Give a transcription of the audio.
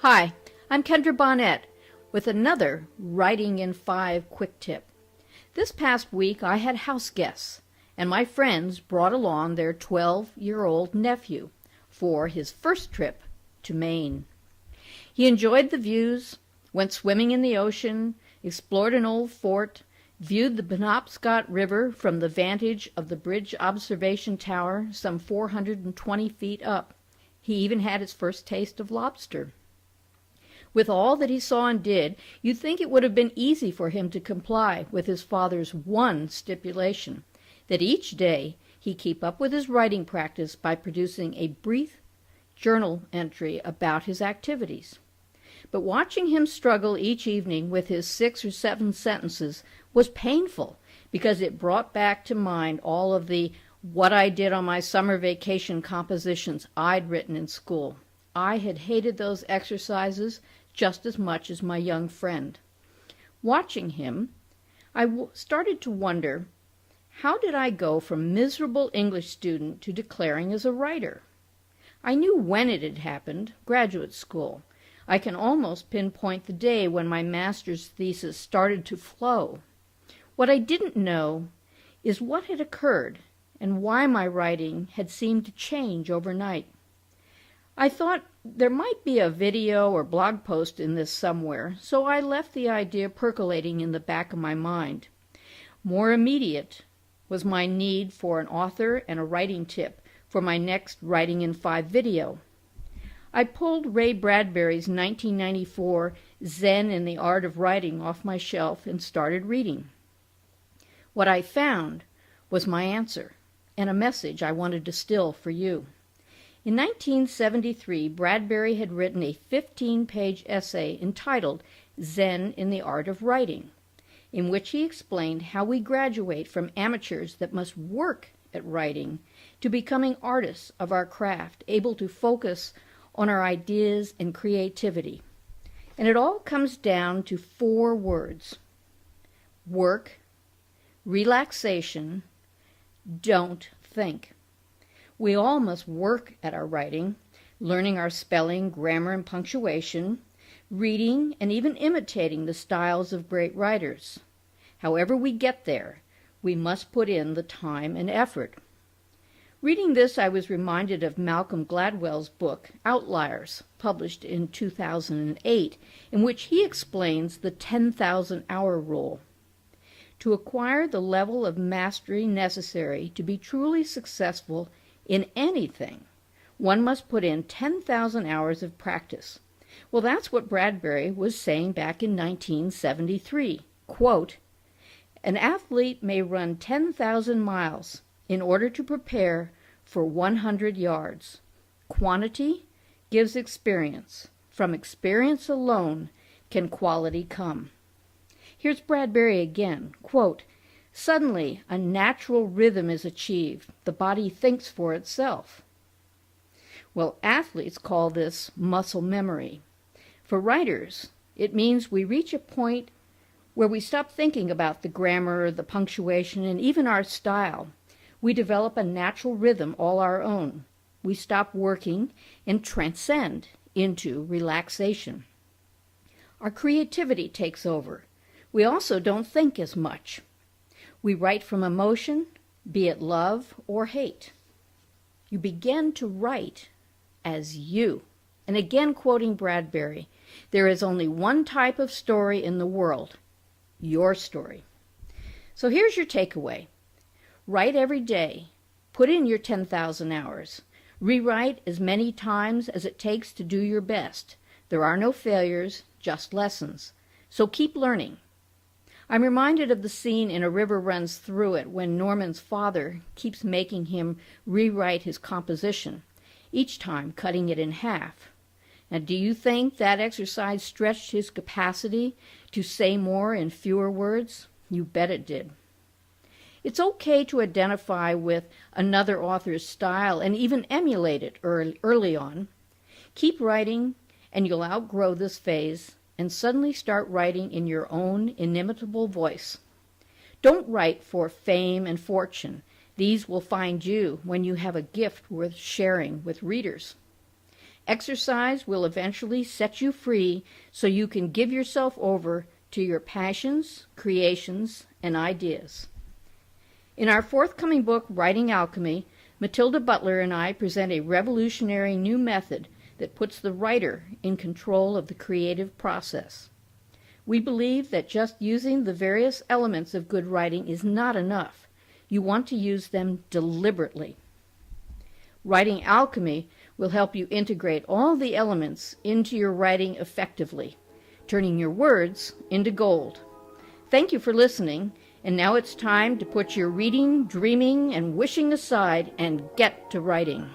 Hi, I'm Kendra Bonnet with another Writing in 5 quick tip. This past week I had house guests, and my friends brought along their 12-year-old nephew for his first trip to Maine. He enjoyed the views, went swimming in the ocean, explored an old fort, viewed the Penobscot River from the vantage of the bridge observation tower some 420 feet up. He even had his first taste of lobster. With all that he saw and did, you'd think it would have been easy for him to comply with his father's one stipulation, that each day he keep up with his writing practice by producing a brief journal entry about his activities. But watching him struggle each evening with his 6 or 7 sentences was painful, because it brought back to mind all of the what I did on my summer vacation compositions I'd written in school. I had hated those exercises just as much as my young friend. Watching him, I started to wonder, how did I go from miserable English student to declaring as a writer? I knew when it had happened, graduate school. I can almost pinpoint the day when my master's thesis started to flow. What I didn't know is what had occurred and why my writing had seemed to change overnight. I thought there might be a video or blog post in this somewhere, so I left the idea percolating in the back of my mind. More immediate was my need for an author and a writing tip for my next Writing in 5 video. I pulled Ray Bradbury's 1994 Zen in the Art of Writing off my shelf and started reading. What I found was my answer and a message I wanted to distill for you. In 1973, Bradbury had written a 15-page essay entitled Zen in the Art of Writing, in which he explained how we graduate from amateurs that must work at writing to becoming artists of our craft, able to focus on our ideas and creativity. And it all comes down to 4 words: work, relaxation, don't think. We all must work at our writing, learning our spelling, grammar, and punctuation, reading, and even imitating the styles of great writers. However we get there, we must put in the time and effort. Reading this, I was reminded of Malcolm Gladwell's book, Outliers, published in 2008, in which he explains the 10,000-hour rule. To acquire the level of mastery necessary to be truly successful in anything, one must put in 10,000 hours of practice. Well, that's what Bradbury was saying back in 1973. Quote, "An athlete may run 10,000 miles in order to prepare for 100 yards. Quantity gives experience. From experience alone can quality come." Here's Bradbury again. Quote, "Suddenly, a natural rhythm is achieved. The body thinks for itself." Well, athletes call this muscle memory. For writers, it means we reach a point where we stop thinking about the grammar, the punctuation, and even our style. We develop a natural rhythm all our own. We stop working and transcend into relaxation. Our creativity takes over. We also don't think as much. We write from emotion, be it love or hate. You begin to write as you. And again, quoting Bradbury, "There is only one type of story in the world, your story." So here's your takeaway. Write every day. Put in your 10,000 hours. Rewrite as many times as it takes to do your best. There are no failures, just lessons. So keep learning. I'm reminded of the scene in A River Runs Through It when Norman's father keeps making him rewrite his composition, each time cutting it in half. Now, do you think that exercise stretched his capacity to say more in fewer words? You bet it did. It's okay to identify with another author's style and even emulate it early on. Keep writing, and you'll outgrow this phase and suddenly start writing in your own inimitable voice. Don't write for fame and fortune. These will find you when you have a gift worth sharing with readers. Exercise will eventually set you free so you can give yourself over to your passions, creations, and ideas. In our forthcoming book, Writing Alchemy, Matilda Butler and I present a revolutionary new method that puts the writer in control of the creative process. We believe that just using the various elements of good writing is not enough. You want to use them deliberately. Writing Alchemy will help you integrate all the elements into your writing effectively, turning your words into gold. Thank you for listening, and now it's time to put your reading, dreaming, and wishing aside and get to writing.